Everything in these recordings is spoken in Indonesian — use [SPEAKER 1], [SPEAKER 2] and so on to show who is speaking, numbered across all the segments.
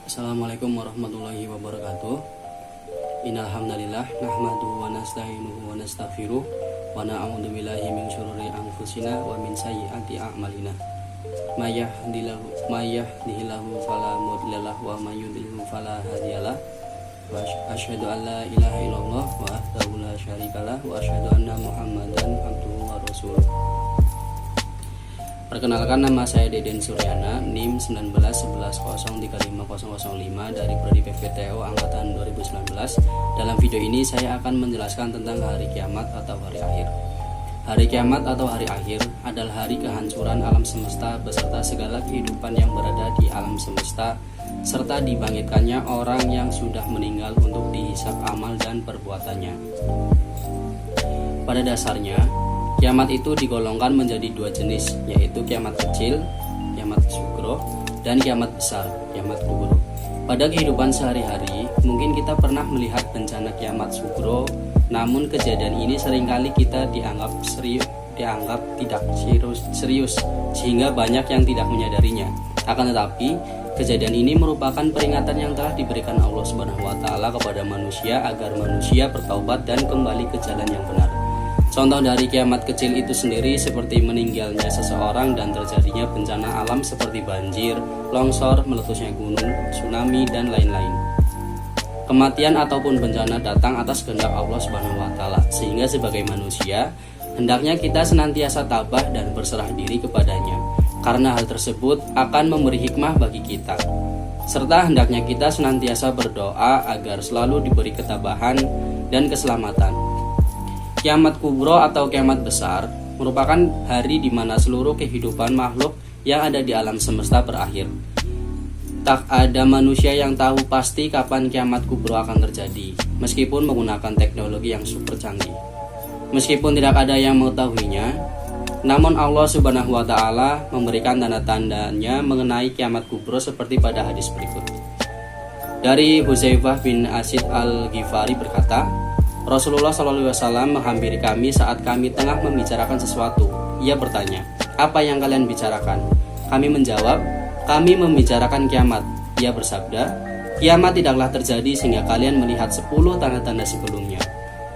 [SPEAKER 1] Assalamualaikum warahmatullahi wabarakatuh. Innal hamdalillah nahmaduhu wa nasta'inuhu wa nastaghfiruh wa na'udzu billahi min syururi anfusina wa min sayyiati a'malina. May yahdihillahu fala mudhillalah wa may yudhlil fala hadiyalah. Wa asyhadu an la ilaha illallah wa wahdahu la syarikalah wa asyhadu anna Muhammadan abduhu wa rasuluh. Perkenalkan, nama saya Deden Suryana, NIM 1911035005 dari Prodi PPTO Angkatan 2019. Dalam video ini saya akan menjelaskan tentang hari kiamat atau hari akhir. Hari kiamat atau hari akhir adalah hari kehancuran alam semesta beserta segala kehidupan yang berada di alam semesta, serta dibangkitkannya orang yang sudah meninggal untuk dihisab amal dan perbuatannya. Pada dasarnya, kiamat itu digolongkan menjadi dua jenis, yaitu kiamat kecil, kiamat sugro, dan kiamat besar, kiamat kubro. Pada kehidupan sehari-hari, mungkin kita pernah melihat bencana kiamat sugro, namun kejadian ini seringkali kita dianggap tidak serius, sehingga banyak yang tidak menyadarinya. Akan tetapi, kejadian ini merupakan peringatan yang telah diberikan Allah Subhanahu wa Ta'ala kepada manusia agar manusia bertaubat dan kembali ke jalan yang benar. Contoh dari kiamat kecil itu sendiri seperti meninggalnya seseorang dan terjadinya bencana alam seperti banjir, longsor, meletusnya gunung, tsunami, dan lain-lain. Kematian ataupun bencana datang atas kehendak Allah Subhanahu wa Ta'ala, sehingga sebagai manusia hendaknya kita senantiasa tabah dan berserah diri kepadanya, karena hal tersebut akan memberi hikmah bagi kita. Serta hendaknya kita senantiasa berdoa agar selalu diberi ketabahan dan keselamatan. Kiamat kubro atau kiamat besar merupakan hari di mana seluruh kehidupan makhluk yang ada di alam semesta berakhir. Tak ada manusia yang tahu pasti kapan kiamat kubro akan terjadi, meskipun menggunakan teknologi yang super canggih. Meskipun tidak ada yang mengetahuinya, namun Allah Subhanahu wa Ta'ala memberikan tanda-tandanya mengenai kiamat kubro seperti pada hadis berikut. Dari Hudzaifah bin Asid al-Ghifari berkata, Rasulullah SAW menghampiri kami saat kami tengah membicarakan sesuatu. Ia bertanya, "Apa yang kalian bicarakan?" Kami menjawab, "Kami membicarakan kiamat." Ia bersabda, "Kiamat tidaklah terjadi sehingga kalian melihat 10 tanda-tanda sebelumnya."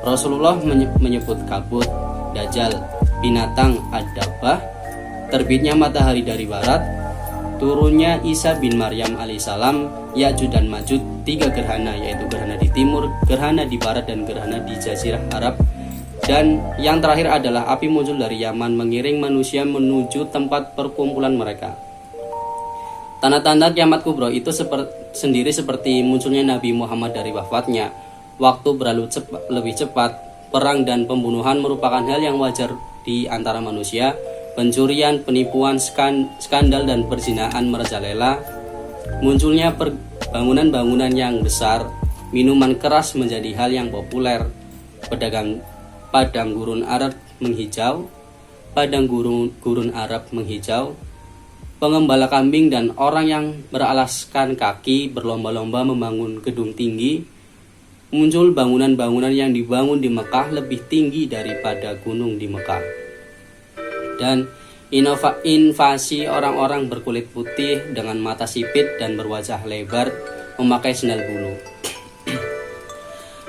[SPEAKER 1] Rasulullah menyebut kabut, dajjal, binatang ad-dabbah, terbitnya matahari dari barat, turunnya Isa bin Maryam alaihissalam, Ya'juj dan Ma'juj, 3 gerhana, yaitu gerhana di timur, gerhana di barat, dan gerhana di Jazirah Arab. Dan yang terakhir adalah api muncul dari Yaman mengiring manusia menuju tempat perkumpulan mereka. Tanda-tanda kiamat kubro itu sendiri seperti munculnya Nabi Muhammad dari wafatnya, waktu berlalu lebih cepat, perang dan pembunuhan merupakan hal yang wajar di antara manusia, pencurian, penipuan, skandal dan perzinahan merajalela, munculnya bangunan-bangunan yang besar, minuman keras menjadi hal yang populer, padang gurun Arab menghijau, pengembala kambing dan orang yang beralaskan kaki berlomba-lomba membangun gedung tinggi, muncul bangunan-bangunan yang dibangun di Mekah lebih tinggi daripada gunung di Mekah, dan invasi orang-orang berkulit putih dengan mata sipit dan berwajah lebar memakai sendal bulu.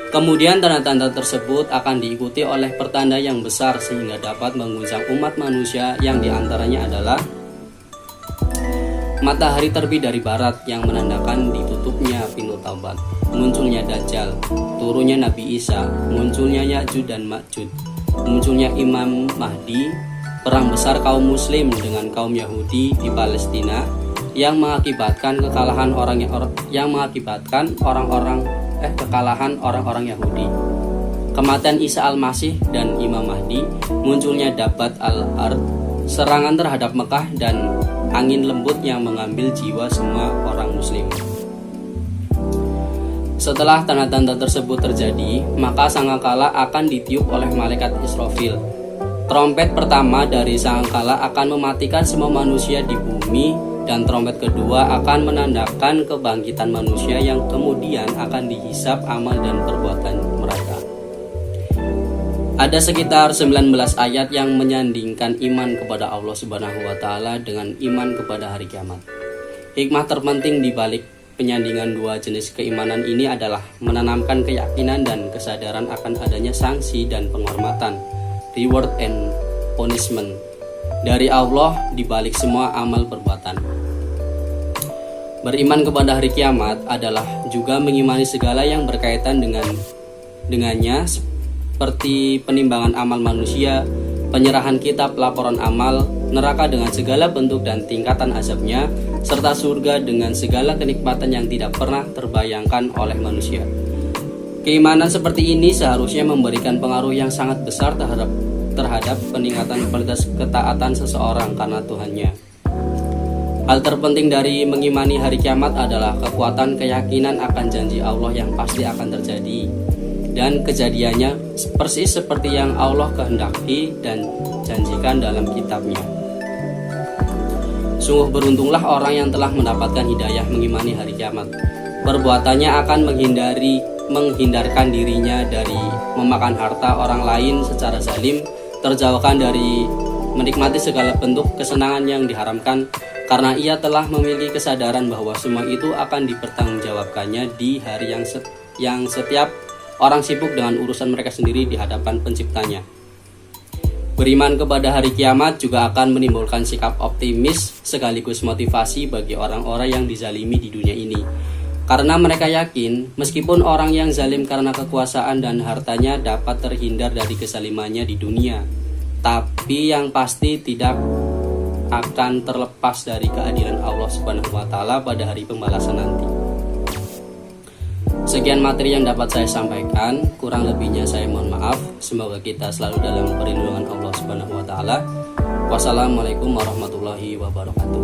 [SPEAKER 1] Kemudian tanda-tanda tersebut akan diikuti oleh pertanda yang besar sehingga dapat mengguncang umat manusia, yang diantaranya adalah matahari terbit dari barat yang menandakan ditutupnya pintu taubat, munculnya Dajjal, turunnya Nabi Isa, munculnya Ya'juj dan Ma'juj, munculnya Imam Mahdi, perang besar kaum muslim dengan kaum Yahudi di Palestina yang mengakibatkan kekalahan orang-orang Yahudi, kematian Isa al-Masih dan Imam Mahdi, munculnya Dabat al-Ard, serangan terhadap Mekah, dan angin lembut yang mengambil jiwa semua orang muslim. Setelah tanda-tanda tersebut terjadi, maka sangkakala akan ditiup oleh malaikat Israfil. Trompet pertama dari sangkakala akan mematikan semua manusia di bumi, dan trompet kedua akan menandakan kebangkitan manusia yang kemudian akan dihisab amal dan perbuatan mereka. Ada sekitar 19 ayat yang menyandingkan iman kepada Allah Subhanahu wa Ta'ala dengan iman kepada hari kiamat. Hikmah terpenting di balik penyandingan dua jenis keimanan ini adalah menanamkan keyakinan dan kesadaran akan adanya sanksi dan penghormatan, reward and punishment dari Allah di balik semua amal perbuatan. Beriman kepada hari kiamat adalah juga mengimani segala yang berkaitan dengannya, seperti penimbangan amal manusia, penyerahan kitab laporan amal, neraka dengan segala bentuk dan tingkatan azabnya, serta surga dengan segala kenikmatan yang tidak pernah terbayangkan oleh manusia. Keimanan seperti ini seharusnya memberikan pengaruh yang sangat besar terhadap peningkatan kualitas ketaatan seseorang karena Tuhannya. Hal terpenting dari mengimani hari kiamat adalah kekuatan keyakinan akan janji Allah yang pasti akan terjadi dan kejadiannya persis seperti yang Allah kehendaki dan janjikan dalam kitabnya. Sungguh beruntunglah orang yang telah mendapatkan hidayah mengimani hari kiamat. Perbuatannya akan menghindarkan dirinya dari memakan harta orang lain secara zalim, terjauhkan dari menikmati segala bentuk kesenangan yang diharamkan, karena ia telah memiliki kesadaran bahwa semua itu akan dipertanggungjawabkannya di hari yang setiap orang sibuk dengan urusan mereka sendiri di hadapan penciptanya. Beriman kepada hari kiamat juga akan menimbulkan sikap optimis sekaligus motivasi bagi orang-orang yang dizalimi di dunia ini. Karena mereka yakin, meskipun orang yang zalim karena kekuasaan dan hartanya dapat terhindar dari kezalimannya di dunia, tapi yang pasti tidak akan terlepas dari keadilan Allah Subhanahu wa taala pada hari pembalasan nanti. Sekian materi yang dapat saya sampaikan, kurang lebihnya saya mohon maaf. Semoga kita selalu dalam perlindungan Allah Subhanahu wa taala. Wassalamualaikum warahmatullahi wabarakatuh.